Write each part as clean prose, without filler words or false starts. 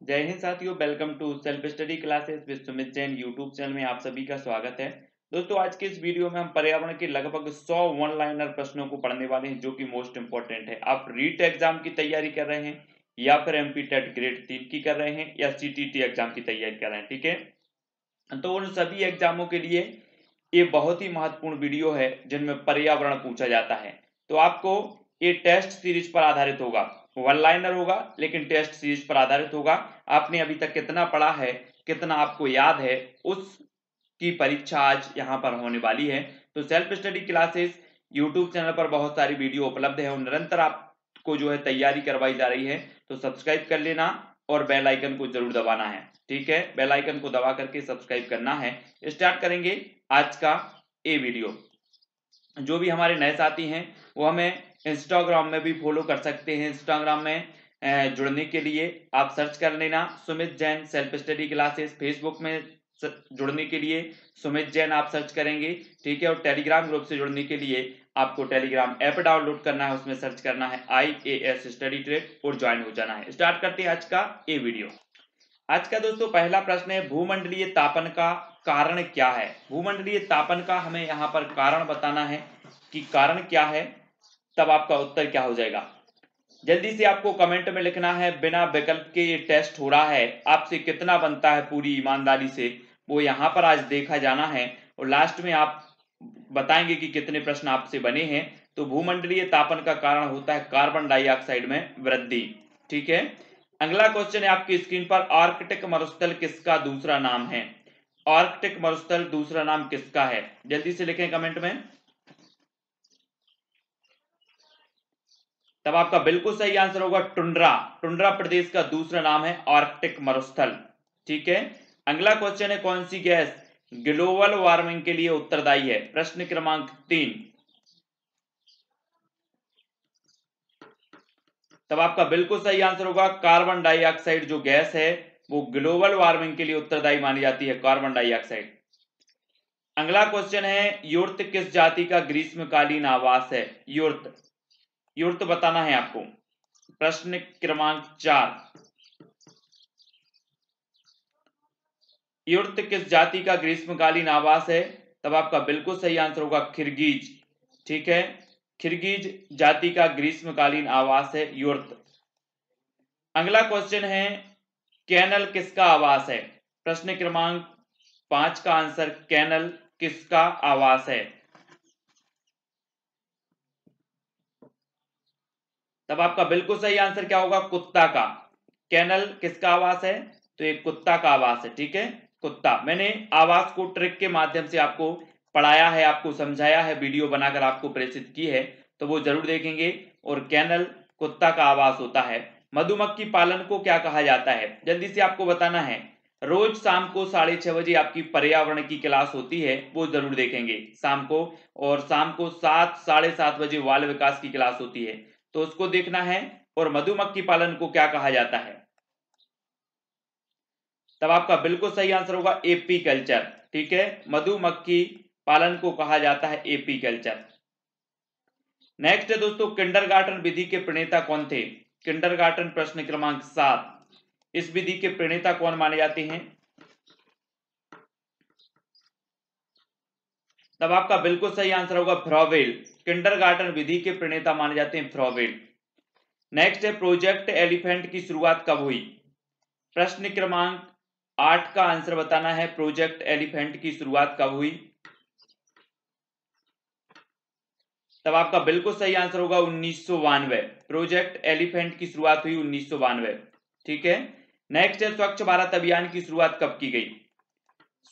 जय हिंद साथियों, welcome to self study classes with Sumit Jain YouTube channel में आप सभी का स्वागत है। दोस्तों, आज के इस वीडियो में हम पर्यावरण के लगभग 100 वन लाइनर प्रश्नों को पढ़ने वाले हैं, जो कि मोस्ट इंपॉर्टेंट है। आप रीट एग्जाम की तैयारी कर रहे हैं या फिर एमपी टेट ग्रेड 3 की कर रहे हैं या सीटीटी एग्जाम की तैयारी कर रहे हैं, ठीक है। तो उन सभी एग्जामों के लिए ये बहुत ही महत्वपूर्ण वीडियो है जिनमें पर्यावरण पूछा जाता है। तो आपको ये टेस्ट सीरीज पर आधारित होगा, वन लाइनर होगा लेकिन टेस्ट सीरीज पर आधारित होगा। आपने अभी तक कितना पढ़ा है, कितना आपको याद है, उसकी परीक्षा आज यहाँ पर होने वाली है। तो self study classes YouTube channel पर बहुत सारी वीडियो उपलब्ध है और निरंतर आपको जो है तैयारी करवाई जा रही है। तो सब्सक्राइब कर लेना और बेल आइकन को जरूर दबाना है, ठीक है। बेल आइकन को दबा करके सब्सक्राइब करना है। स्टार्ट करेंगे आज का ये वीडियो। जो भी हमारे नए साथी हैं वो हमें इंस्टाग्राम में भी फॉलो कर सकते हैं। इंस्टाग्राम में जुड़ने के लिए आप सर्च कर लेना Sumit Jain self study classes. Facebook में जुड़ने के लिए सुमित जैन आप सर्च करेंगे, ठीक है। और टेलीग्राम ग्रुप से जुड़ने के लिए आपको टेलीग्राम ऐप डाउनलोड करना है, उसमें सर्च करना है IAS स्टडी ट्रेड और ज्वाइन हो जाना है। स्टार्ट करते हैं आज का ये वीडियो। आज का दोस्तों पहला प्रश्न है, भूमंडलीय तापन का कारण क्या है। भूमंडलीय तापन का हमें यहाँ पर कारण बताना है कि कारण क्या है, तब आपका उत्तर क्या हो जाएगा। जल्दी से आपको कमेंट में लिखना है, बिना विकल्प के ये टेस्ट हो रहा है, आपसे कितना बनता है पूरी ईमानदारी से वो यहाँ पर आज देखा जाना है। और लास्ट में आप बताएंगे कि कितने प्रश्न आपसे बने हैं। तो भूमंडलीय तापन का कारण होता है कार्बन डाइऑक्साइड में वृद्धि, ठीक है। अगला क्वेश्चन है आपकी स्क्रीन पर, आर्कटिक मरुस्थल किसका दूसरा नाम है। आर्कटिक मरुस्थल दूसरा नाम किसका है, जल्दी से लिखें कमेंट में। तब आपका बिल्कुल सही आंसर होगा टुंड्रा। टुंड्रा प्रदेश का दूसरा नाम है आर्कटिक मरुस्थल, ठीक है। अगला क्वेश्चन है, कौन सी गैस ग्लोबल वार्मिंग के लिए उत्तरदायी है। प्रश्न क्रमांक 3। तब आपका बिल्कुल सही आंसर होगा कार्बन डाइऑक्साइड। जो गैस है वो ग्लोबल वार्मिंग के लिए उत्तरदायी मानी जाती है, कार्बन डाइऑक्साइड। अगला क्वेश्चन है, यूर्त किस जाति का ग्रीष्मकालीन आवास है। यूर्त, यूर्त बताना है आपको। प्रश्न क्रमांक 4। यूर्त किस जाति का ग्रीष्मकालीन आवास है। तब आपका बिल्कुल सही आंसर होगा खिरगीज, ठीक है। खिरगीज जाति का ग्रीष्मकालीन आवास है यूर्त। अगला क्वेश्चन है, कैनल किसका आवास है। प्रश्न क्रमांक 5 का आंसर कैनल किसका आवास है। तब आपका बिल्कुल सही आंसर क्या होगा, कुत्ता का। कैनल किसका आवास है, तो एक कुत्ता का आवास है, ठीक है। कुत्ता, मैंने आवास को ट्रिक के माध्यम से आपको पढ़ाया है, आपको समझाया है, वीडियो बनाकर आपको प्रेषित की है, तो वो जरूर देखेंगे। और कैनल कुत्ता का आवास होता है। मधुमक्खी पालन को क्या कहा जाता है, जल्दी से आपको बताना है। रोज शाम को 6:30 बजे आपकी पर्यावरण की क्लास होती है, वो जरूर देखेंगे शाम को। और शाम को 7 साढ़े 7 बजे बाल विकास की क्लास होती है, तो उसको देखना है। और मधुमक्खी पालन को क्या कहा जाता है। तब आपका बिल्कुल सही आंसर होगा एपी कल्चर, ठीक है। मधुमक्खी पालन को कहा जाता है एपी कल्चर। नेक्स्ट है दोस्तों, किंडरगार्टन विधि के प्रणेता कौन थे। किंडरगार्टन प्रश्न क्रमांक 7। इस विधि के प्रणेता कौन माने जाते हैं। तब आपका बिल्कुल सही आंसर होगा फ्रॉवेल। किंडरगार्टन विधि के प्रणेता माने जाते हैं फ्रॉवेल। नेक्स्ट है, प्रोजेक्ट एलिफेंट की शुरुआत कब हुई। प्रश्न क्रमांक 8 का आंसर बताना है, प्रोजेक्ट एलिफेंट की शुरुआत कब हुई। तब आपका बिल्कुल सही आंसर होगा 1992। प्रोजेक्ट एलिफेंट की शुरुआत हुई 1992, ठीक है। नेक्स्ट है, स्वच्छ भारत अभियान की शुरुआत कब की गई।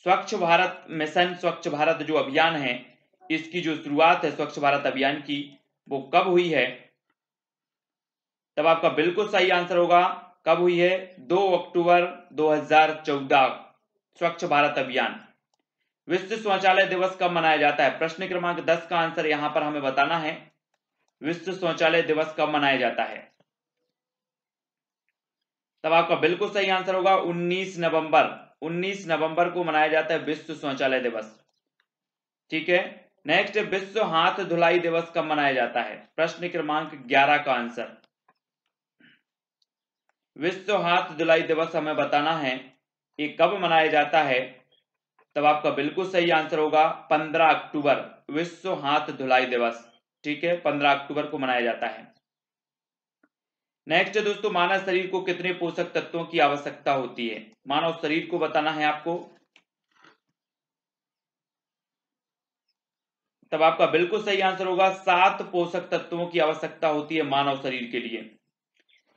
स्वच्छ भारत मिशन, स्वच्छ भारत जो अभियान है, इसकी जो शुरुआत है स्वच्छ भारत अभियान की, वो कब हुई है। तब आपका बिल्कुल सही आंसर होगा, कब हुई है, 2 अक्टूबर 2014। स्वच्छ भारत अभियान। विश्व शौचालय दिवस कब मनाया जाता है। प्रश्न क्रमांक 10 का आंसर यहां पर हमें बताना है, विश्व शौचालय दिवस कब मनाया जाता है। तब आपका बिल्कुल सही आंसर होगा 19 नवंबर। 19 नवंबर को मनाया जाता है विश्व शौचालय दिवस, ठीक है। नेक्स्ट, विश्व हाथ धुलाई दिवस कब मनाया जाता है। प्रश्न क्रमांक 11 का आंसर। विश्व हाथ धुलाई दिवस हमें बताना है ये कब मनाया जाता है, तब आपका बिल्कुल सही आंसर होगा 15 अक्टूबर, विश्व हाथ धुलाई दिवस। ठीक है, 15 अक्टूबर को मनाया जाता है। नेक्स्ट है दोस्तों, मानव शरीर को कितने पोषक तत्वों की आवश्यकता होती है? मानव शरीर को बताना है आपको, तब आपका बिल्कुल सही आंसर होगा 7 पोषक तत्वों की आवश्यकता होती है मानव शरीर के लिए।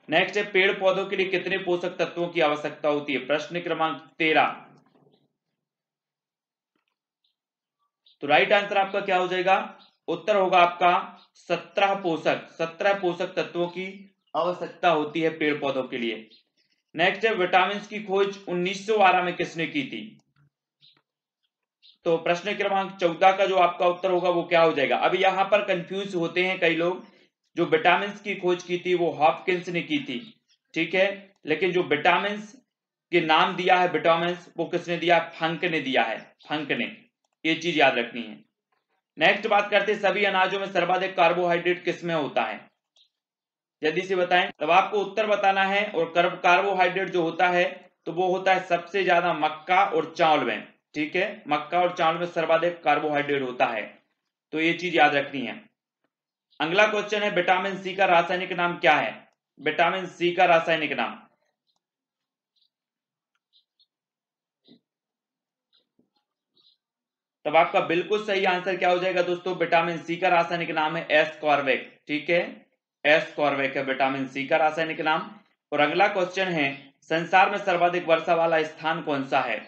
नेक्स्ट है, पेड़ पौधों के लिए कितने पोषक तत्वों की आवश्यकता होती है? प्रश्न क्रमांक 13। तो राइट आंसर आपका क्या हो जाएगा? उत्तर होगा आपका 17 पोषक तत्वों की आवश्यकता होती है पेड़ पौधों के लिए। नेक्स्ट है, विटामिन की खोज 1912 में किसने की थी? तो प्रश्न क्रमांक 14 का जो आपका उत्तर होगा वो क्या हो जाएगा? अभी यहां पर कंफ्यूज होते हैं कई लोग, जो विटामिन की खोज की थी वो हॉपकिंस ने की थी, ठीक है, लेकिन जो विटामिन के नाम दिया है विटामिन, वो किसने दिया? फंक ने दिया है, फंक ने। ये चीज याद रखनी है। नेक्स्ट बात करते हैं, सभी अनाजों में सर्वाधिक कार्बोहाइड्रेट किसमें होता है? जल्दी से बताएं। तब आपको उत्तर बताना है, और कार्बोहाइड्रेट जो होता है तो वो होता है सबसे ज्यादा मक्का और चावल में। ठीक है, मक्का और चावल में सर्वाधिक कार्बोहाइड्रेट होता है, तो ये चीज याद रखनी है। अगला क्वेश्चन है, विटामिन सी का रासायनिक नाम क्या है? विटामिन सी का रासायनिक नाम, तब आपका बिल्कुल सही आंसर क्या हो जाएगा दोस्तों? विटामिन सी का रासायनिक नाम है एस्कॉर्बिक। ठीक है, एस्कॉर्बिक है विटामिन सी का रासायनिक नाम। और अगला क्वेश्चन है, संसार में सर्वाधिक वर्षा वाला स्थान कौन सा है?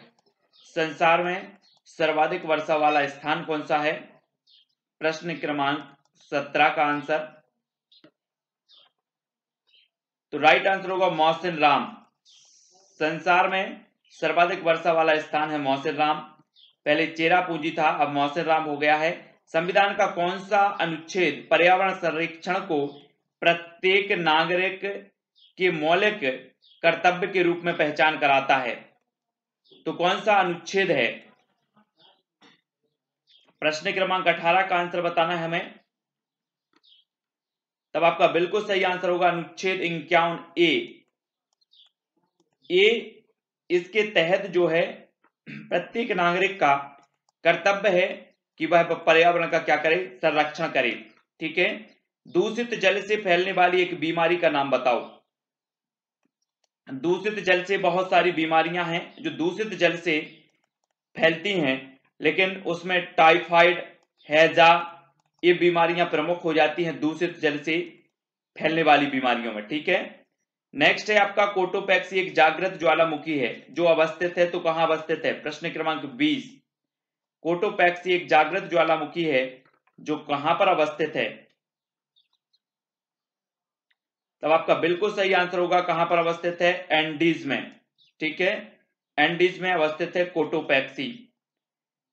संसार में सर्वाधिक वर्षा वाला स्थान कौन सा है? प्रश्न क्रमांक 17 का आंसर, तो राइट आंसर होगा मौसिन राम। संसार में सर्वाधिक वर्षा वाला स्थान है मौसिन राम। पहले चेरापूंजी था, अब मौसिन राम हो गया है। संविधान का कौन सा अनुच्छेद पर्यावरण संरक्षण को प्रत्येक नागरिक के मौलिक कर्तव्य के रूप में पहचान कराता है? तो कौन सा अनुच्छेद है? प्रश्न क्रमांक 18 का आंसर बताना है हमें, तब आपका बिल्कुल सही आंसर होगा अनुच्छेद 51 ए। इसके तहत जो है प्रत्येक नागरिक का कर्तव्य है कि वह पर्यावरण का क्या करे? संरक्षण करे। ठीक है, दूषित जल से फैलने वाली एक बीमारी का नाम बताओ। दूषित जल से बहुत सारी बीमारियां हैं जो दूषित जल से फैलती हैं, लेकिन उसमें टाइफाइड, हैजा, ये बीमारियां प्रमुख हो जाती हैं दूषित जल से फैलने वाली बीमारियों में। ठीक है, नेक्स्ट है आपका, कोटोपैक्सी एक जागृत ज्वालामुखी है जो अवस्थित है, तो कहां अवस्थित है? प्रश्न क्रमांक 20। कोटोपैक्सी एक जागृत ज्वालामुखी है जो कहां पर अवस्थित है? तब आपका बिल्कुल सही आंसर होगा कहां पर अवस्थित है? एंडीज में। ठीक है, एंडीज में अवस्थित है कोटोपैक्सी।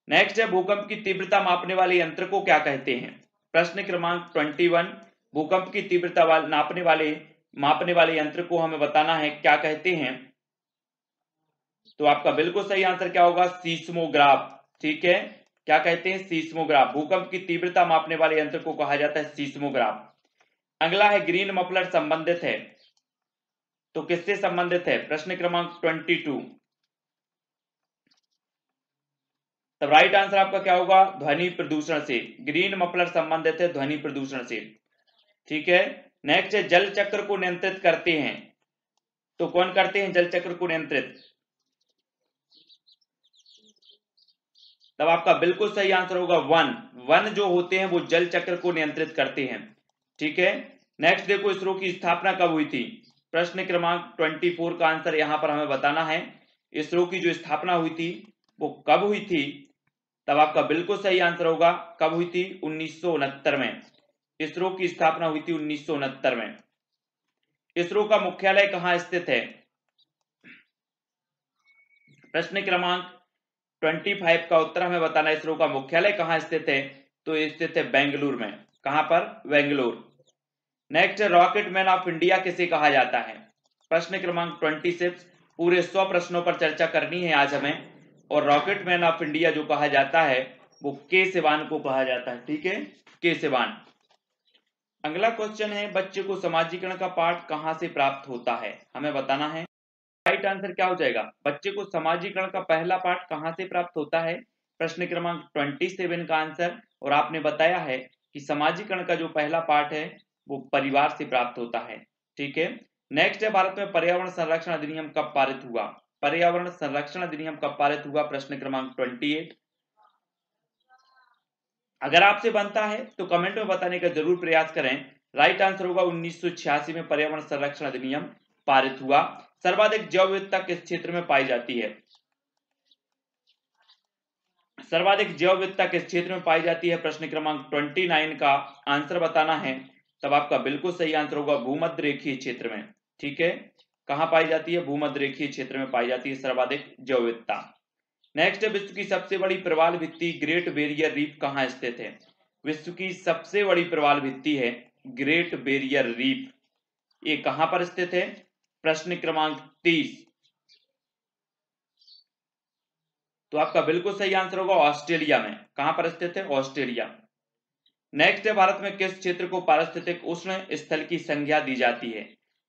नेक्स्ट है, भूकंप की तीव्रता मापने वाले यंत्र को क्या कहते हैं? प्रश्न क्रमांक 21। भूकंप की तीव्रता मापने वाले यंत्र को हमें बताना है क्या कहते हैं? तो आपका बिल्कुल सही आंसर क्या होगा? सीस्मोग्राफ। ठीक है, क्या कहते हैं? सीस्मोग्राफ। भूकंप की तीव्रता मापने वाले यंत्र को कहा जाता है सीस्मोग्राफ। अगला है, ग्रीन मफलर संबंधित है, तो किससे संबंधित है? प्रश्न क्रमांक 22। तब राइट आंसर आपका क्या होगा? ध्वनि प्रदूषण से। ग्रीन मफलर संबंधित है ध्वनि प्रदूषण से। ठीक है, नेक्स्ट है, जल चक्र को नियंत्रित करते हैं, तो कौन करते हैं जल चक्र को नियंत्रित? तब आपका बिल्कुल सही आंसर होगा वन जो होते हैं वो जल चक्र को नियंत्रित करते हैं। ठीक है, नेक्स्ट देखो, इसरो की स्थापना कब हुई थी? प्रश्न क्रमांक 24 का आंसर यहां पर हमें बताना है। इसरो की जो स्थापना हुई थी वो कब हुई थी? तब आपका बिल्कुल सही आंसर होगा, कब हुई थी? 1969 में। इसरो की स्थापना हुई थी 1969 में। इसरो का मुख्यालय कहां स्थित है? प्रश्न क्रमांक 25 का उत्तर हमें बताना है, इसरो का मुख्यालय कहां स्थित है? तो स्थित है बेंगलुरु में। कहां पर? Bengaluru. Next, rocket man of India किसे कहा जाता है? प्रश्न क्रमांक 26। पूरे 100 प्रश्नों पर चर्चा करनी है आज हमें, और रॉकेट मैन ऑफ इंडिया जो कहा जाता है वो के सिवान को कहा जाता है। ठीक है, के सिवान। अगला क्वेश्चन है, बच्चे को समाजीकरण का पाठ कहां से प्राप्त होता है, हमें बताना है। राइट आंसर क्या हो जाएगा, बच्चे को समाजीकरण का पहला पाठ कहां से प्राप्त होता है, प्रश्न क्रमांक 27 का आंसर। और आपने बताया है कि समाजीकरण का जो पहला पाठ है वो परिवार से प्राप्त होता है। ठीक है, नेक्स्ट है, भारत में पर्यावरण संरक्षण अधिनियम कब पारित हुआ, पर्यावरण संरक्षण अधिनियम कब पारित हुआ, प्रश्न क्रमांक 28। अगर आपसे बनता है तो कमेंट में बताने का जरूर प्रयास करें। राइट आंसर होगा 1986 में पर्यावरण संरक्षण अधिनियम पारित हुआ। सर्वाधिक जैव विविधता किस क्षेत्र में पाई जाती है, सर्वाधिक जैव विविधता किस क्षेत्र में पाई जाती है, प्रश्न क्रमांक 29 का आंसर बताना है। तब आपका बिल्कुल सही आंसर होगा भूमध्य रेखीय क्षेत्र में। ठीक है, कहां पाई जाती है, भूमध्य रेखीय क्षेत्र में पाई जाती है सर्वाधिक जैव विविधता। नेक्स्ट है, विश्व की सबसे बड़ी प्रवाल भित्ति ग्रेट बैरियर रीफ कहां स्थित है, विश्व की सबसे बड़ी प्रवाल भित्ति है ग्रेट बैरियर रीफ, ये कहां पर स्थित है, प्रश्न क्रमांक 30। तो आपका बिल्कुल सही आंसर होगा ऑस्ट्रेलिया में, कहां पर स्थित है, ऑस्ट्रेलिया। नेक्स्ट है, भारत में किस क्षेत्र को पारिस्थितिक उष्ण स्थल की संज्ञा दी जाती है,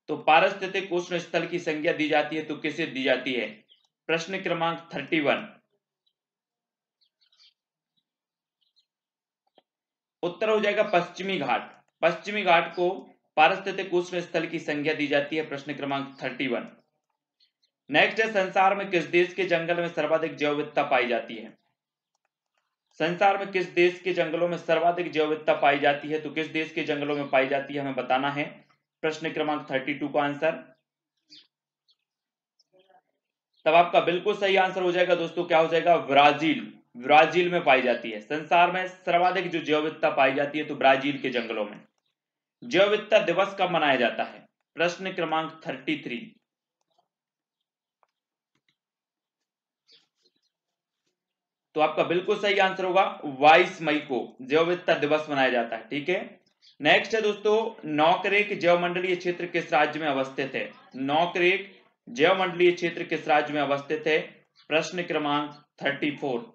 तो पारिस्थितिक उष्ण स्थल की संज्ञा दी जाती है तो किसे दी जाती है, प्रश्न क्रमांक 31। उत्तर हो जाएगा पश्चिमी घाट, पश्चिमी घाट को पारिस्थितिक उष्ण स्थल की संज्ञा दी जाती है, प्रश्न क्रमांक 31। नेक्स्ट है, संसार में किस देश के जंगल में सर्वाधिक जैव विविधता पाई जाती है, संसार में किस देश के जंगलों में सर्वाधिक जैव विविधता पाई जाती है, तो किस देश के जंगलों में पाई जाती है हमें बताना है, प्रश्न क्रमांक 32 का आंसर। तब आपका बिल्कुल सही आंसर हो जाएगा दोस्तों, क्या हो जाएगा, ब्राजील, ब्राजील में पाई जाती है। संसार में सर्वाधिक जो जैव विविधता पाई जाती है तो ब्राजील के जंगलों में। जैव विविधता दिवस कब मनाया जाता है, प्रश्न क्रमांक 33। तो आपका बिल्कुल सही आंसर होगा 22 मई को जैव विविधता दिवस मनाया जाता है। ठीक है, नेक्स्ट है दोस्तों, नौकरेक जैव मंडलीय क्षेत्र किस राज्य में अवस्थित है, नौकरेक जैव मंडलीय क्षेत्र किस राज्य में अवस्थित है, प्रश्न क्रमांक 34।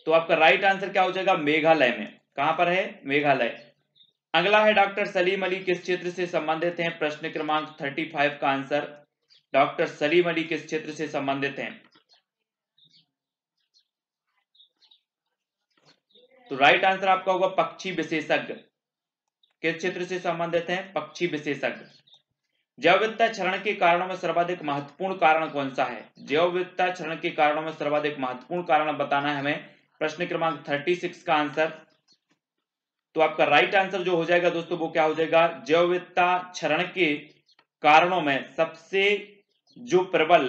तो आपका राइट आंसर क्या हो जाएगा, मेघालय में, कहां पर है, मेघालय। अगला है, डॉक्टर सलीम अली किस क्षेत्र से संबंधित हैं, प्रश्न क्रमांक 35 का आंसर, डॉक्टर सलीम अली किस क्षेत्र से संबंधित हैं, तो राइट आंसर आपका होगा पक्षी विशेषज्ञ, किस क्षेत्र से संबंधित हैं, पक्षी विशेषज्ञ। जैव विविधता क्षरण के कारणों में सर्वाधिक महत्वपूर्ण कारण कौन सा है, जैव विविधता क्षरण के कारणों में सर्वाधिक महत्वपूर्ण कारण बताना है हमें, प्रश्न क्रमांक 36 का आंसर। तो आपका राइट आंसर जो हो जाएगा दोस्तों वो क्या हो जाएगा, जैव विविधता क्षरण के कारणों में सबसे जो प्रबल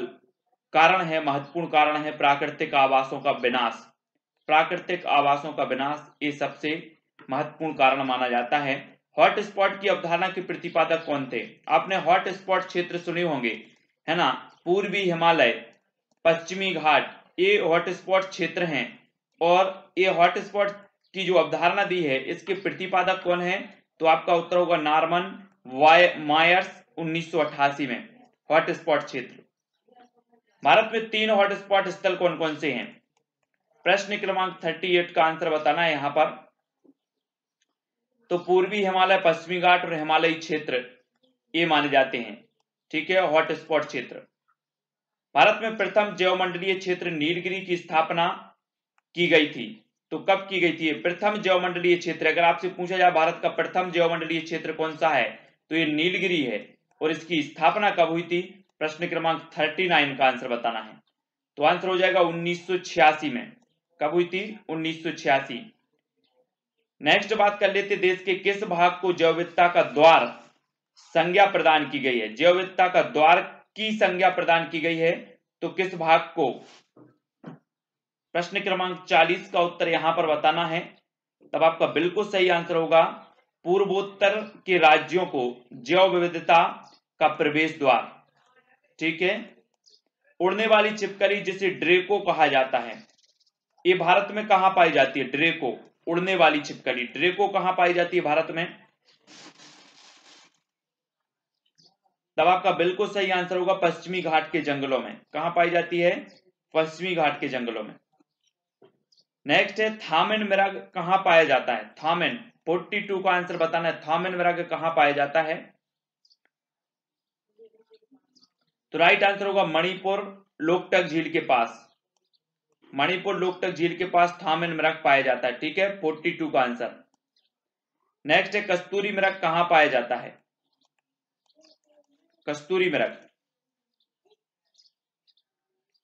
कारण है, महत्वपूर्ण कारण है प्राकृतिक आवासों का विनाश, प्राकृतिक आवासों का विनाश ये सबसे महत्वपूर्ण कारण माना जाता है। हॉट स्पॉट की अवधारणा के प्रतिपादक कौन थे, आपने हॉट स्पॉट क्षेत्र सुने होंगे है ना, पूर्वी हिमालय, पश्चिमी घाट, ये हॉट स्पॉट क्षेत्र हैं। और ये हॉट स्पॉट की जो अवधारणा दी है इसके प्रतिपादक कौन है, तो आपका उत्तर होगा नॉर्मन मायर्स 1988 में। हॉट स्पॉट क्षेत्र, भारत में 3 हॉट स्पॉट स्थल कौन कौन से हैं, प्रश्न क्रमांक 38 का आंसर बताना है यहां पर। तो पूर्वी हिमालय, पश्चिमी घाट और हिमालयी क्षेत्र ये माने जाते हैं। ठीक है, हॉट स्पॉट क्षेत्र। भारत में प्रथम जैवमंडलीय क्षेत्र नीलगिरी की स्थापना की गई थी, तो कब की गई थी प्रथम जैवमंडलीय क्षेत्र, अगर आपसे पूछा जाए भारत का प्रथम जैवमंडलीय क्षेत्र कौन सा है तो ये नीलगिरी है। और इसकी स्थापना कब हुई थी, प्रश्न क्रमांक 39 का आंसर बताना है। तो आंसर हो जाएगा 1986 में, कब हुई थी, 1986। नेक्स्ट बात कर लेते, देश के किस भाग को जैव विविधता का द्वार संज्ञा प्रदान की गई है, जैव विविधता का द्वार की संज्ञा प्रदान की गई है तो किस भाग को, प्रश्न क्रमांक 40 का उत्तर यहां पर बताना है। तब आपका बिल्कुल सही आंसर होगा पूर्वोत्तर के राज्यों को जैव विविधता का प्रवेश द्वार। ठीक है, उड़ने वाली छिपकली जिसे ड्रेको कहा जाता है, ये भारत में कहां पाई जाती है, ड्रेको, उड़ने वाली छिपकली ड्रेको कहां पाई जाती है भारत में, तब आपका बिल्कुल सही आंसर होगा पश्चिमी घाट के जंगलों में, कहां पाई जाती है, पश्चिमी घाट के जंगलों में। नेक्स्ट है थामिन मृग कहां पाया जाता है? थामिन 42 का आंसर बताना है। थामिन मृग कहां पाया जाता है? तो राइट आंसर होगा मणिपुर लोकटक झील के पास। मणिपुर लोकटक झील के पास थामिन मृग पाया जाता है। ठीक है, 42 का आंसर। नेक्स्ट है कस्तूरी मृग कहां पाया जाता है? कस्तूरी मृग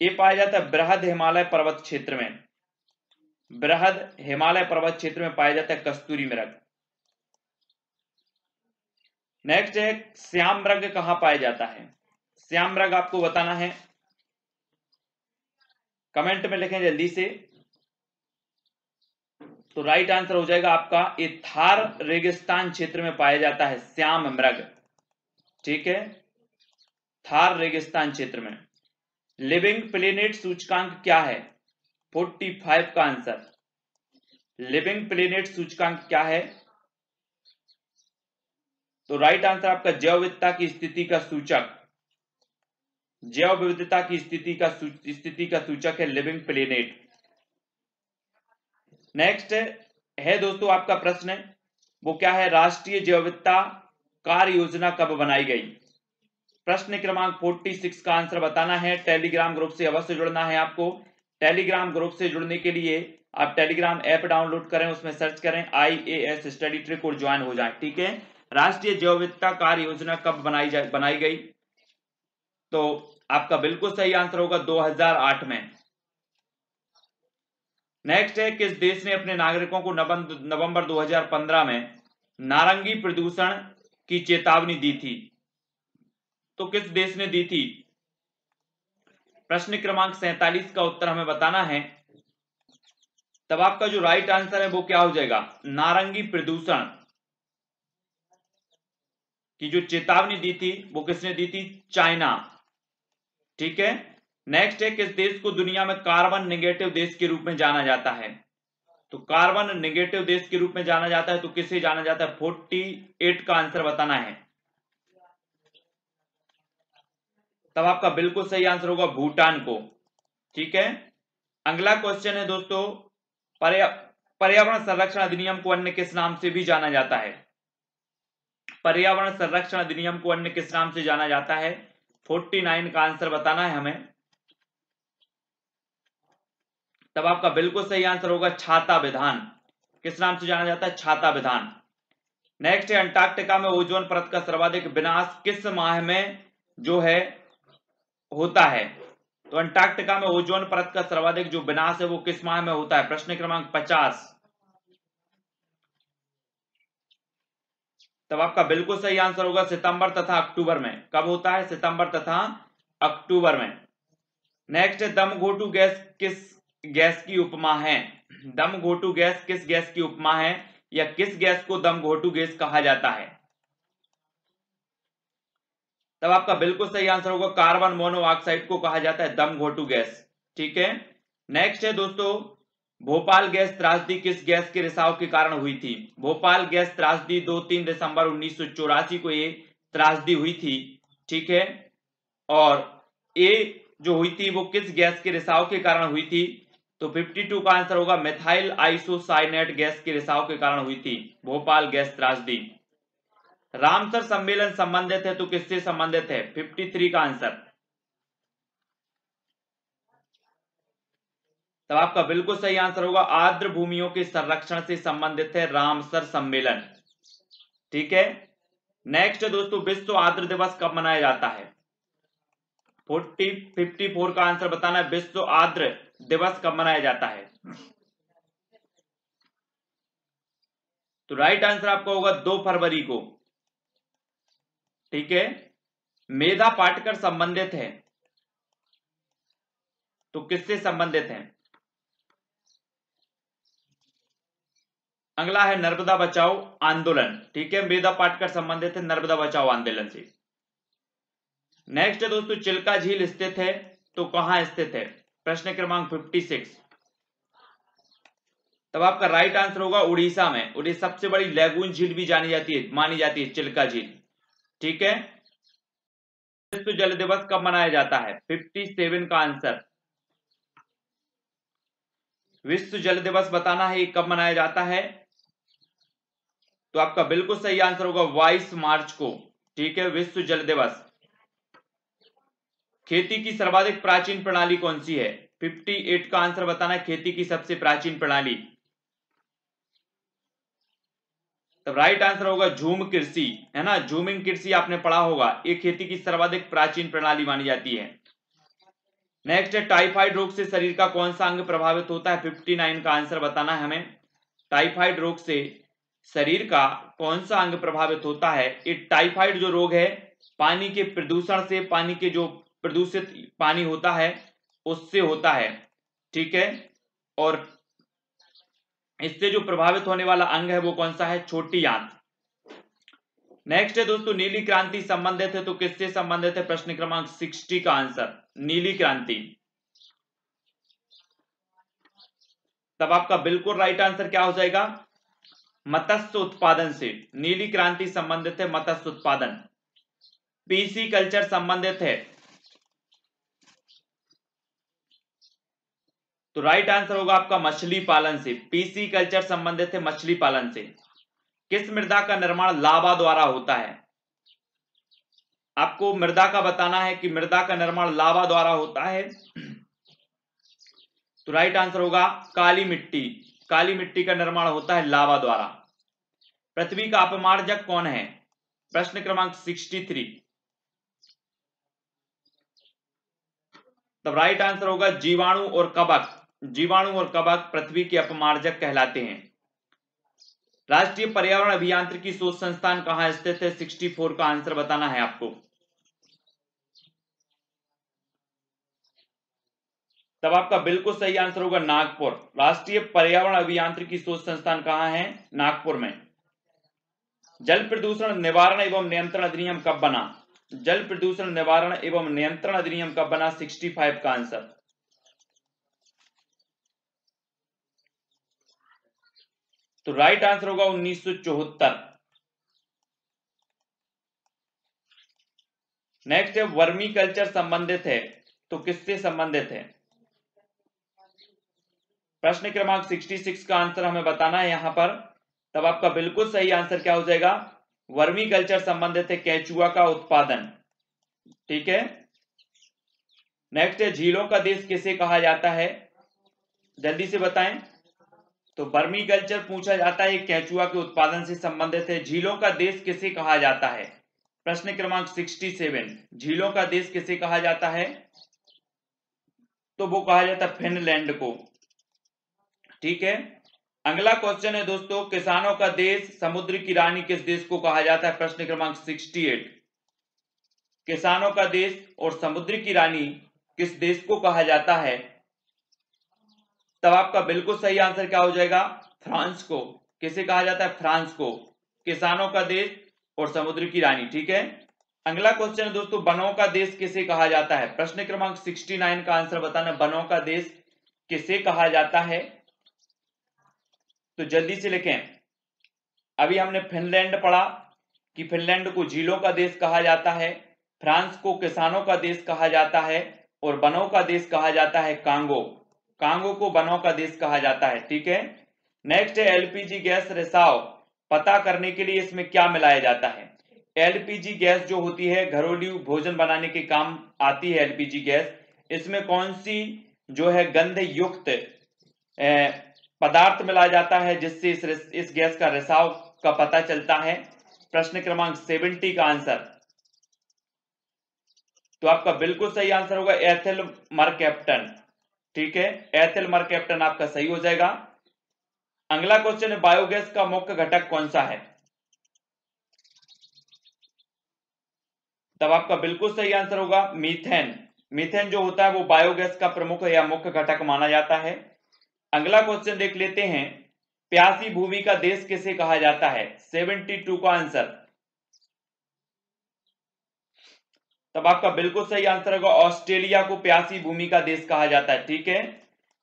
ये पाया जाता है बृहद हिमालय पर्वत क्षेत्र में। बृहद हिमालय पर्वत क्षेत्र में पाया जाता है कस्तूरी मृग। नेक्स्ट है श्याम मृग कहां पाया जाता है? श्याम मृग आपको बताना है, कमेंट में लिखें जल्दी से। तो राइट आंसर हो जाएगा आपका ये थार रेगिस्तान क्षेत्र में पाया जाता है श्याम मृग। ठीक है, थार रेगिस्तान क्षेत्र में। लिविंग प्लेनेट सूचकांक क्या है? 45 का आंसर। लिविंग प्लेनेट सूचकांक क्या है? तो राइट आंसर आपका जैव विविधता की स्थिति का सूचक, जैव विविधता की स्थिति का सूचक है लिविंग प्लेनेट। नेक्स्ट है दोस्तों आपका प्रश्न, वो क्या है? राष्ट्रीय जैव विविधता कार्य योजना कब बनाई गई? प्रश्न क्रमांक 46 का आंसर बताना है। टेलीग्राम ग्रुप से अवश्य जुड़ना है आपको। टेलीग्राम ग्रुप से जुड़ने के लिए आप टेलीग्राम ऐप डाउनलोड करें, उसमें सर्च करें IAS स्टडी ट्रिक और ज्वाइन हो जाएं। ठीक है, राष्ट्रीय जैव विविधता कार्य योजना कब बनाई गई? तो आपका बिल्कुल सही आंसर होगा 2008 में। नेक्स्ट है किस देश ने अपने नागरिकों को नवंबर 2015 में नारंगी प्रदूषण की चेतावनी दी थी? तो किस देश ने दी थी? प्रश्न क्रमांक 47 का उत्तर हमें बताना है। तब आपका जो राइट आंसर है वो क्या हो जाएगा? नारंगी प्रदूषण की जो चेतावनी दी थी वो किसने दी थी? चाइना। ठीक है, नेक्स्ट है किस देश को दुनिया में कार्बन नेगेटिव देश के रूप में जाना जाता है? तो कार्बन नेगेटिव देश के रूप में जाना जाता है, तो किसे जाना जाता है? 48 का आंसर बताना है। तब आपका बिल्कुल सही आंसर होगा भूटान को। ठीक है, अगला क्वेश्चन है दोस्तों, पर्यावरण संरक्षण अधिनियम को अन्य किस नाम से भी जाना जाता है? पर्यावरण संरक्षण अधिनियम को अन्य किस नाम से जाना जाता है? 49 का आंसर बताना है हमें। तब आपका बिल्कुल सही आंसर होगा छाता विधान। किस नाम से जाना जाता है? छाता विधान। नेक्स्ट है अंटार्कटिका में ओजोन परत का सर्वाधिक विनाश किस माह में जो है होता है? तो अंटार्कटिका में ओजोन परत का सर्वाधिक जो विनाश है वो किस माह में होता है? प्रश्न क्रमांक 50। तब आपका बिल्कुल सही आंसर होगा सितंबर तथा अक्टूबर में। कब होता है? सितंबर तथा अक्टूबर में। नेक्स्ट है दम घोटू गैस किस गैस की उपमा है? दम घोटू गैस किस गैस की उपमा है, या किस गैस को दम घोटू गैस कहा जाता है? तब आपका बिल्कुल सही आंसर होगा कार्बन मोनोऑक्साइड को कहा जाता है दम घोटू गैस। ठीक है, नेक्स्ट है दोस्तों भोपाल गैस त्रासदी किस गैस के रिसाव के कारण हुई थी? भोपाल गैस त्रासदी 2-3 दिसंबर 1984 को ये त्रासदी हुई थी। ठीक है, और ये जो हुई थी वो किस गैस के रिसाव के कारण हुई थी? तो 52 का आंसर होगा मिथाइल आइसोसाइनेट गैस के रिसाव के कारण हुई थी भोपाल गैस त्रासदी। रामसर सम्मेलन संबंधित है तो किससे संबंधित है? 53 का आंसर। तब आपका बिल्कुल सही आंसर होगा आर्द्र भूमियों के संरक्षण से संबंधित है रामसर सम्मेलन। ठीक है, नेक्स्ट दोस्तों विश्व आर्द्र दिवस कब मनाया जाता है? 54 का आंसर बताना है विश्व आर्द्र दिवस कब मनाया जाता है? तो राइट आंसर आपका होगा 2 फरवरी को। ठीक है, मेधा पाटकर संबंधित है तो किससे संबंधित है? अगला है नर्मदा बचाओ आंदोलन। ठीक है, मेधा पाटकर संबंधित है नर्मदा बचाओ आंदोलन से। नेक्स्ट है दोस्तों चिल्का झील स्थित है तो कहां स्थित है? प्रश्न क्रमांक 56। तब आपका राइट आंसर होगा उड़ीसा में। उड़ीसा सबसे बड़ी लैगून झील भी जानी जाती है, मानी जाती है चिल्का झील। ठीक है, विश्व जल दिवस कब मनाया जाता है? 57 का आंसर। विश्व जल दिवस बताना है, ये कब मनाया जाता है? तो आपका बिल्कुल सही आंसर होगा 22 मार्च को। ठीक है, विश्व जल दिवस। खेती की सर्वाधिक प्राचीन प्रणाली कौन सी है? 58 का आंसर बताना है, खेती की सबसे प्राचीन प्रणाली। तो राइट आंसर होगा झूम कृषि, है ना, झूमिंग कृषि आपने पढ़ा होगा, ये खेती की सर्वाधिक प्राचीन प्रणाली मानी जाती है। नेक्स्ट है टाइफाइड रोग से शरीर का कौन सा अंग प्रभावित होता है? 59 का आंसर बताना है हमें। टाइफाइड रोग से शरीर का कौन सा अंग प्रभावित होता है? ये टाइफाइड जो रोग है पानी के प्रदूषण से, पानी के जो प्रदूषित पानी होता है उससे होता है। ठीक है, और इससे जो प्रभावित होने वाला अंग है वो कौन सा है? छोटी आंत। नेक्स्ट है दोस्तों नीली क्रांति संबंधित है तो किससे संबंधित है? प्रश्न क्रमांक 60 का आंसर नीली क्रांति। तब आपका बिल्कुल राइट आंसर क्या हो जाएगा? मत्स्य उत्पादन से नीली क्रांति संबंधित है, मत्स्य उत्पादन। पीसी कल्चर संबंधित है तो राइट आंसर होगा आपका मछली पालन से। पीसी कल्चर संबंधित है मछली पालन से। किस मृदा का निर्माण लावा द्वारा होता है? आपको मृदा का बताना है कि मृदा का निर्माण लावा द्वारा होता है। तो राइट आंसर होगा काली मिट्टी। काली मिट्टी का निर्माण होता है लावा द्वारा। पृथ्वी का अपमार्जक कौन है? प्रश्न क्रमांक 63। तब राइट आंसर होगा जीवाणु और कवक। जीवाणु और कवक पृथ्वी के अपमार्जक कहलाते हैं। राष्ट्रीय पर्यावरण अभियांत्रिकी शोध संस्थान कहां स्थित है? 64 का आंसर बताना है आपको। तब आपका बिल्कुल सही आंसर होगा नागपुर। राष्ट्रीय पर्यावरण अभियांत्रिकी शोध संस्थान कहां है? नागपुर में। जल प्रदूषण निवारण एवं नियंत्रण अधिनियम कब बना? जल प्रदूषण निवारण एवं नियंत्रण अधिनियम कब बना? 65 का आंसर। तो राइट आंसर होगा 1974। नेक्स्ट है वर्मी कल्चर संबंधित है तो किससे संबंधित है? प्रश्न क्रमांक 66 का आंसर हमें बताना है यहां पर। तब आपका बिल्कुल सही आंसर क्या हो जाएगा? वर्मी कल्चर संबंधित है केंचुआ का उत्पादन। ठीक है, नेक्स्ट है झीलों का देश किसे कहा जाता है? जल्दी से बताएं। तो वर्मी कल्चर पूछा जाता है, केंचुआ के उत्पादन से संबंधित है। झीलों का देश किसे कहा जाता है? प्रश्न क्रमांक 67। झीलों का देश किसे कहा जाता है? तो वो कहा जाता है फिनलैंड को। ठीक है, अगला क्वेश्चन है दोस्तों किसानों का देश समुद्र की रानी किस देश को कहा जाता है? प्रश्न क्रमांक 68। किसानों का देश और समुद्र की रानी किस देश को कहा जाता है? तब आपका बिल्कुल सही आंसर क्या हो जाएगा? फ्रांस को। किसे कहा जाता है? फ्रांस को। किसानों का देश और समुद्र की रानी। ठीक है, अगला क्वेश्चन है दोस्तों वनों का देश किसे कहा जाता है? प्रश्न क्रमांक 69 का आंसर बताना, वनों का देश किसे कहा जाता है? तो जल्दी से लिखें। अभी हमने फिनलैंड पढ़ा कि फिनलैंड को झीलों का देश कहा जाता है, फ्रांस को किसानों का देश कहा जाता है और वनों का देश कहा जाता है कांगो। कांगो को वनों का देश कहा जाता है। ठीक है, नेक्स्ट है एलपीजी गैस रिसाव पता करने के लिए इसमें क्या मिलाया जाता है? एलपीजी गैस जो होती है घरेलू भोजन बनाने के काम आती है एलपीजी गैस, इसमें कौन सी जो है गंध युक्त पदार्थ मिलाया जाता है जिससे इस गैस का रिसाव का पता चलता है? प्रश्न क्रमांक 70 का आंसर। तो आपका बिल्कुल सही आंसर होगा एथिल मरकैप्टन। ठीक है, एथिल मरकैप्टन आपका सही हो जाएगा। अगला क्वेश्चन है बायोगैस का मुख्य घटक कौन सा है? तब आपका बिल्कुल सही आंसर होगा मीथेन। मीथेन जो होता है वो बायोगैस का प्रमुख या मुख्य घटक माना जाता है। अगला क्वेश्चन देख लेते हैं प्यासी भूमि का देश किसे कहा जाता है? 72 का आंसर। तब आपका बिल्कुल सही आंसर होगा ऑस्ट्रेलिया को प्यासी भूमि का देश कहा जाता है। ठीक है,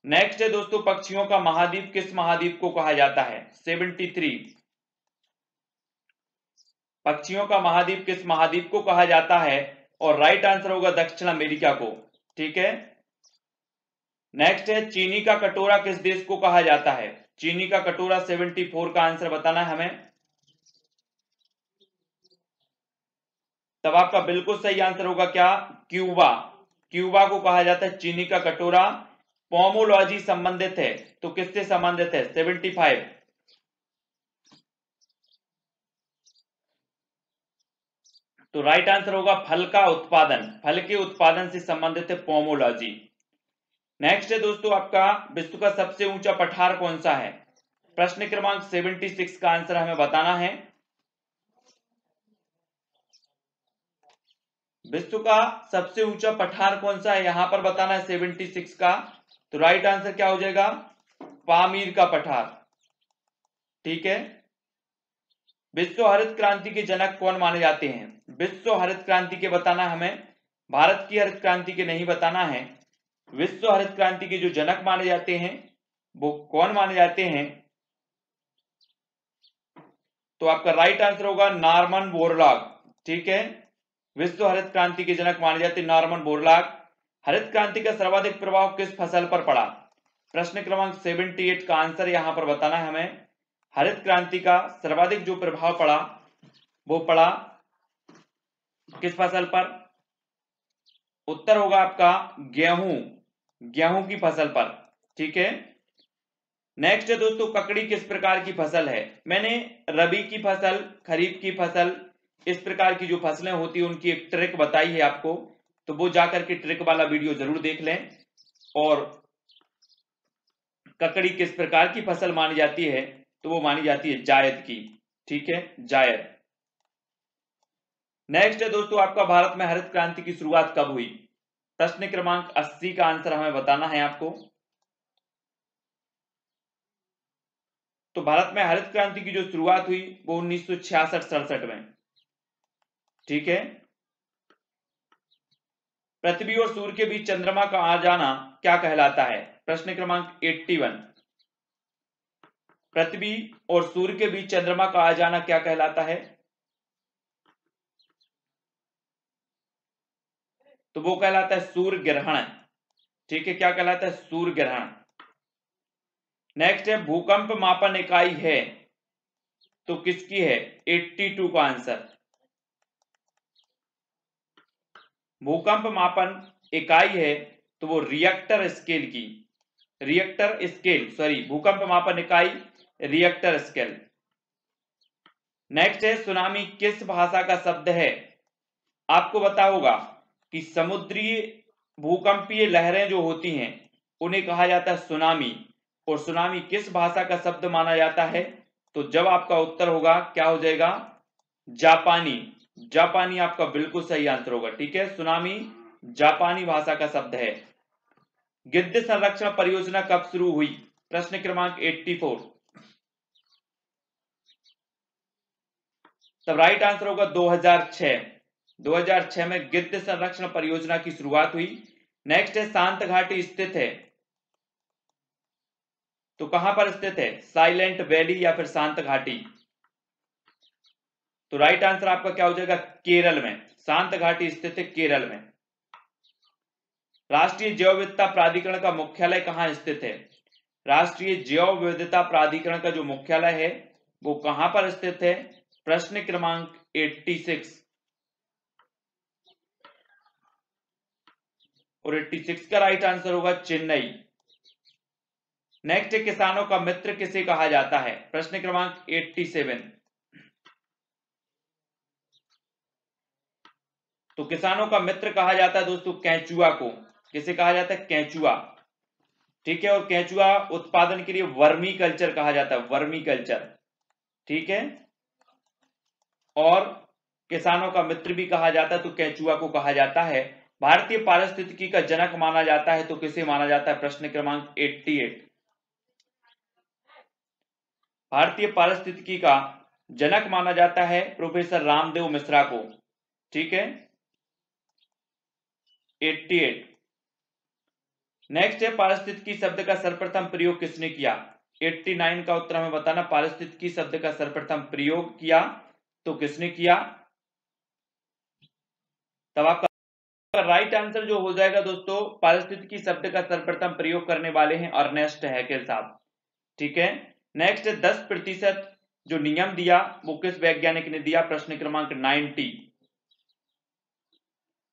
नेक्स्ट है दोस्तों पक्षियों का महाद्वीप किस महाद्वीप को कहा जाता है? 73। पक्षियों का महाद्वीप किस महाद्वीप को कहा जाता है? और राइट आंसर होगा दक्षिण अमेरिका को। ठीक है, नेक्स्ट है चीनी का कटोरा किस देश को कहा जाता है? चीनी का कटोरा 74 का आंसर बताना है हमें। तब आपका बिल्कुल सही आंसर होगा क्या? क्यूबा। क्यूबा को कहा जाता है चीनी का कटोरा। पोमोलॉजी संबंधित है तो किससे संबंधित है? 75। तो राइट आंसर होगा फल का उत्पादन, फल के उत्पादन से संबंधित है पोमोलॉजी। नेक्स्ट है दोस्तों आपका विश्व का सबसे ऊंचा पठार कौन सा है? प्रश्न क्रमांक 76 का आंसर हमें बताना है। विश्व का सबसे ऊंचा पठार कौन सा है यहां पर बताना है 76 का। तो राइट आंसर क्या हो जाएगा? पामीर का पठार। ठीक है। विश्व हरित क्रांति के जनक कौन माने जाते हैं? विश्व हरित क्रांति के बताना हमें, भारत की हरित क्रांति के नहीं बताना है। विश्व हरित क्रांति के जो जनक माने जाते हैं वो कौन माने जाते हैं? तो आपका राइट आंसर होगा नॉर्मन बोरलॉग। ठीक है, विश्व हरित क्रांति के जनक माने जाते नॉर्मन बोरलॉग। हरित क्रांति का सर्वाधिक प्रभाव किस फसल पर पड़ा? प्रश्न क्रमांक 78 का आंसर यहां पर बताना है हमें। हरित क्रांति का सर्वाधिक जो प्रभाव पड़ा वो पड़ा किस फसल पर? उत्तर होगा आपका गेहूं, गेहूं की फसल पर। ठीक है। नेक्स्ट है दोस्तों ककड़ी किस प्रकार की फसल है? मैंने रबी की फसल, खरीफ की फसल, इस प्रकार की जो फसलें होती है उनकी एक ट्रिक बताई है आपको, तो वो जाकर के ट्रिक वाला वीडियो जरूर देख लें। और ककड़ी किस प्रकार की फसल मानी जाती है? तो वो मानी जाती है जायद की। ठीक है, जायद। नेक्स्ट है दोस्तों आपका भारत में हरित क्रांति की शुरुआत कब हुई? प्रश्न क्रमांक 80 का आंसर हमें बताना है आपको। तो भारत में हरित क्रांति की जो शुरुआत हुई वो 1966-67 में। ठीक है। पृथ्वी और सूर्य के बीच चंद्रमा का आ जाना क्या कहलाता है? प्रश्न क्रमांक 81। पृथ्वी और सूर्य के बीच चंद्रमा का आ जाना क्या कहलाता है? तो वो कहलाता है सूर्य ग्रहण। ठीक है, क्या कहलाता है? सूर्य ग्रहण। नेक्स्ट है भूकंप मापन इकाई है तो किसकी है? 82 का आंसर। भूकंप मापन इकाई है तो वो रिएक्टर स्केल की, रिएक्टर स्केल, सॉरी, भूकंप मापन इकाई रिएक्टर स्केल। नेक्स्ट है सुनामी किस भाषा का शब्द है? आपको पता होगा कि समुद्री भूकंपीय लहरें जो होती हैं उन्हें कहा जाता है सुनामी। और सुनामी किस भाषा का शब्द माना जाता है? तो जब आपका उत्तर होगा क्या हो जाएगा? जापानी। जापानी आपका बिल्कुल सही आंसर होगा। ठीक है, सुनामी जापानी भाषा का शब्द है। गिद्ध संरक्षण परियोजना कब शुरू हुई? प्रश्न क्रमांक 84। तब राइट आंसर होगा 2006। 2006 में गिद्ध संरक्षण परियोजना की शुरुआत हुई। नेक्स्ट है शांत घाटी स्थित है तो कहां पर स्थित है? साइलेंट वैली या फिर शांत घाटी। तो राइट आंसर आपका क्या हो जाएगा? केरल में। शांत घाटी स्थित है केरल में। राष्ट्रीय जैव विविधता प्राधिकरण का मुख्यालय कहां स्थित है? राष्ट्रीय जैव विविधता प्राधिकरण का जो मुख्यालय है वो कहां पर स्थित है? प्रश्न क्रमांक 86। और 86 का राइट आंसर होगा चेन्नई। नेक्स्ट किसानों का मित्र किसे कहा जाता है? प्रश्न क्रमांक 87। तो किसानों का मित्र कहा जाता है दोस्तों केंचुआ को। किसे कहा जाता है? केंचुआ। ठीक है, और केंचुआ उत्पादन के लिए वर्मी कल्चर कहा जाता है, वर्मी कल्चर। ठीक है, और किसानों का मित्र भी कहा जाता है तो केंचुआ को कहा जाता है। भारतीय पारिस्थितिकी का जनक माना जाता है तो किसे माना जाता है? प्रश्न क्रमांक 88। भारतीय पारिस्थितिकी का जनक माना जाता है प्रोफेसर रामदेव मिश्रा को। ठीक है, 88। नेक्स्ट है पारिस्थितिकी शब्द का सर्वप्रथम प्रयोग किसने किया? 89 का उत्तर हमें बताना। पारिस्थितिकी शब्द का सर्वप्रथम प्रयोग किया तो किसने किया? तब आपका राइट आंसर जो हो जाएगा दोस्तों, पारिस्थितिकी शब्द का सर्वप्रथम प्रयोग करने वाले हैं अर्नेस्ट हैकेल साहब। ठीक है, नेक्स्ट 10% जो नियम दिया वो किस वैज्ञानिक ने दिया? प्रश्न क्रमांक 90।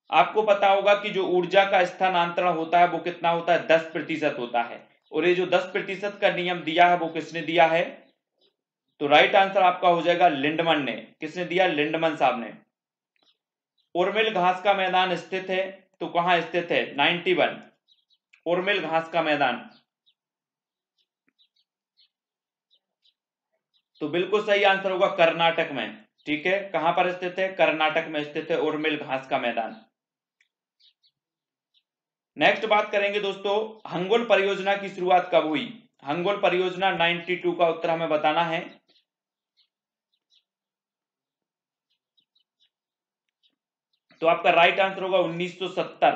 आपको पता होगा कि जो ऊर्जा का स्थानांतरण होता है वो कितना होता है? 10% होता है। और ये जो 10% का नियम दिया है वो किसने दिया है? तो राइट आंसर आपका हो जाएगा लिंडमन ने। किसने दिया? लिंडमन साहब ने। उर्मिल घास का मैदान स्थित है तो कहां स्थित है? 91। उर्मिल घास का मैदान, तो बिल्कुल सही आंसर होगा कर्नाटक में। ठीक है, कहां पर स्थित है? कर्नाटक में स्थित है उर्मिल घास का मैदान। नेक्स्ट बात करेंगे दोस्तों, हंगोल परियोजना की शुरुआत कब हुई? हंगोल परियोजना 92 का उत्तर हमें बताना है। तो आपका राइट आंसर होगा 1970।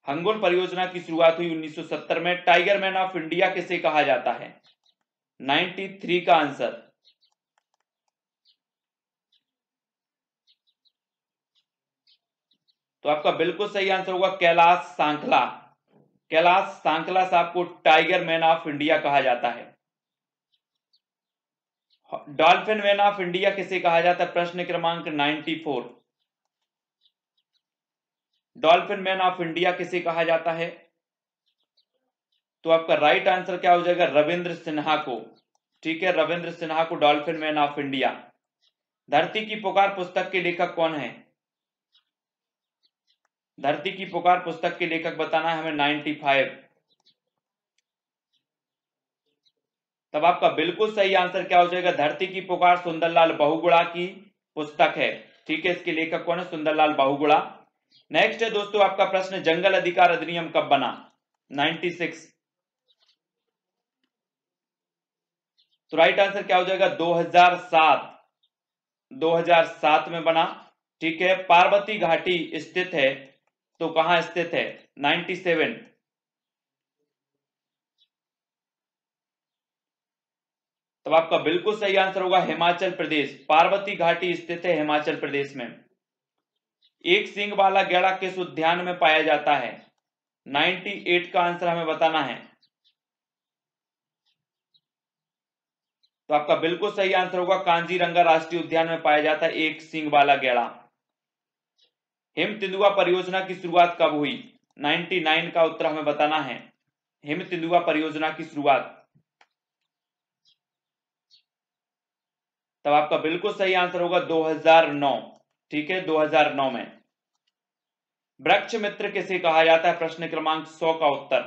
हंगोल परियोजना की शुरुआत हुई 1970 में। टाइगर मैन ऑफ इंडिया किसे कहा जाता है? 93 का आंसर। तो आपका बिल्कुल सही आंसर होगा कैलाश सांकला। कैलाश सांकला साहब को टाइगर मैन ऑफ इंडिया कहा जाता है। डॉल्फिन मैन ऑफ इंडिया किसे कहा जाता है? प्रश्न क्रमांक 94। डॉल्फिन मैन ऑफ इंडिया किसे कहा जाता है? तो आपका राइट आंसर क्या हो जाएगा? रविंद्र सिन्हा को। ठीक है, रविंद्र सिन्हा को डॉल्फिन मैन ऑफ इंडिया। धरती की पुकार पुस्तक के लेखक कौन है? धरती की पुकार पुस्तक के लेखक बताना है हमें। 95। तब आपका बिल्कुल सही आंसर क्या हो जाएगा? धरती की पुकार सुंदरलाल बहुगुणा की पुस्तक है। ठीक है, इसके लेखक कौन है? सुंदरलाल बहुगुणा। नेक्स्ट है दोस्तों आपका प्रश्न, जंगल अधिकार अधिनियम कब बना? 96। तो राइट आंसर क्या हो जाएगा? 2007। 2007 में बना। ठीक है, पार्वती घाटी स्थित है तो कहां स्थित है? 97। तब आपका बिल्कुल सही आंसर होगा हिमाचल प्रदेश। पार्वती घाटी स्थित है हिमाचल प्रदेश में। एक सींग वाला गैंडा किस उद्यान में पाया जाता है? 98 का आंसर हमें बताना है। तो आपका बिल्कुल सही आंसर होगा कांजीरंगा राष्ट्रीय उद्यान में पाया जाता है एक सींग वाला गैंडा। हिम तेंदुआ परियोजना की शुरुआत कब हुई? 99 का उत्तर हमें बताना है। हिम तेंदुआ परियोजना की शुरुआत, तब आपका बिल्कुल सही आंसर होगा 2009। ठीक है, 2009 में। वृक्ष मित्र किसे कहा जाता है? प्रश्न क्रमांक 100 का उत्तर।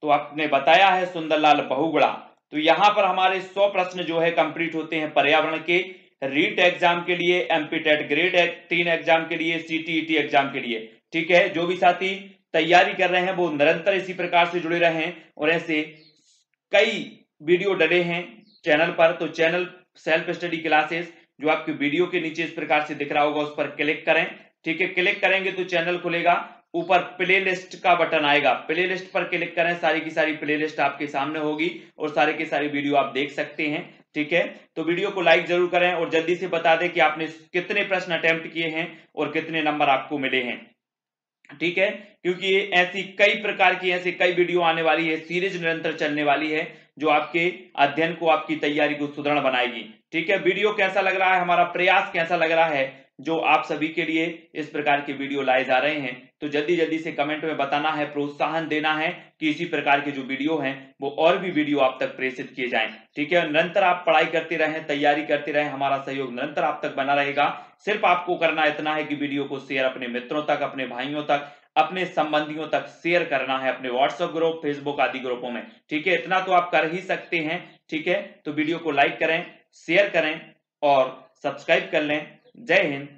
तो आपने बताया है सुंदरलाल बहुगुणा। तो यहां पर हमारे 100 प्रश्न जो है कंप्लीट होते हैं पर्यावरण के। रीट एग्जाम के लिए, एमपीटेट ग्रेड 3 एग्जाम के लिए, सीटीईटी एग्जाम के लिए। ठीक है, जो भी साथी तैयारी कर रहे हैं वो निरंतर इसी प्रकार से जुड़े रहें। और ऐसे कई वीडियो डले हैं चैनल पर, तो चैनल सेल्फ स्टडी क्लासेस जो आपके वीडियो के नीचे इस प्रकार से दिख रहा होगा उस पर क्लिक करें। ठीक है, क्लिक करेंगे तो चैनल खुलेगा, ऊपर प्लेलिस्ट का बटन आएगा, प्लेलिस्ट पर क्लिक करें, सारी की सारी प्लेलिस्ट आपके सामने होगी और सारे के सारे वीडियो आप देख सकते हैं। ठीक है, तो वीडियो को लाइक जरूर करें और जल्दी से बता दें कि आपने कितने प्रश्न अटेम्प्ट किए हैं और कितने नंबर आपको मिले हैं। ठीक है, क्योंकि ऐसी कई प्रकार की ऐसी कई वीडियो आने वाली है, सीरीज निरंतर चलने वाली है जो आपके अध्ययन को, आपकी तैयारी को सुदृढ़ बनाएगी। ठीक है, वीडियो कैसा लग रहा है, हमारा प्रयास कैसा लग रहा है जो आप सभी के लिए इस प्रकार के वीडियो लाए जा रहे हैं, तो जल्दी जल्दी से कमेंट में बताना है, प्रोत्साहन देना है कि इसी प्रकार के जो वीडियो हैं वो और भी वीडियो आप तक प्रेषित किए जाएं। ठीक है, निरंतर आप पढ़ाई करते रहें, तैयारी करते रहें, हमारा सहयोग निरंतर आप तक बना रहेगा। सिर्फ आपको करना इतना है कि वीडियो को शेयर अपने मित्रों तक, अपने भाइयों तक, अपने संबंधियों तक शेयर करना है, अपने व्हाट्सएप ग्रुप, फेसबुक आदि ग्रुपों में। ठीक है, इतना तो आप कर ही सकते हैं। ठीक है, तो वीडियो को लाइक करें, शेयर करें और सब्सक्राइब कर लें। जय हिंद,